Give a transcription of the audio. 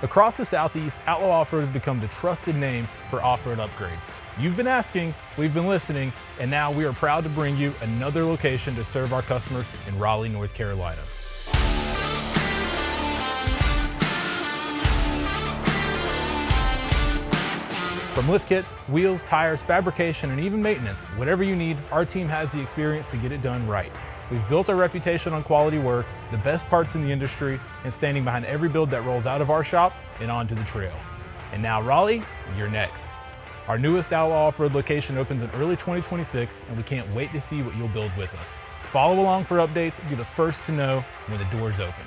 Across the Southeast, Outlaw Offroad has become the trusted name for off-road upgrades. You've been asking, we've been listening, and now we are proud to bring you another location to serve our customers in Raleigh, North Carolina. From lift kits, wheels, tires, fabrication, and even maintenance, whatever you need, our team has the experience to get it done right. We've built our reputation on quality work, the best parts in the industry, and standing behind every build that rolls out of our shop and onto the trail. And now Raleigh, you're next. Our newest Outlaw Offroad location opens in early 2026, and we can't wait to see what you'll build with us. Follow along for updates and be the first to know when the doors open.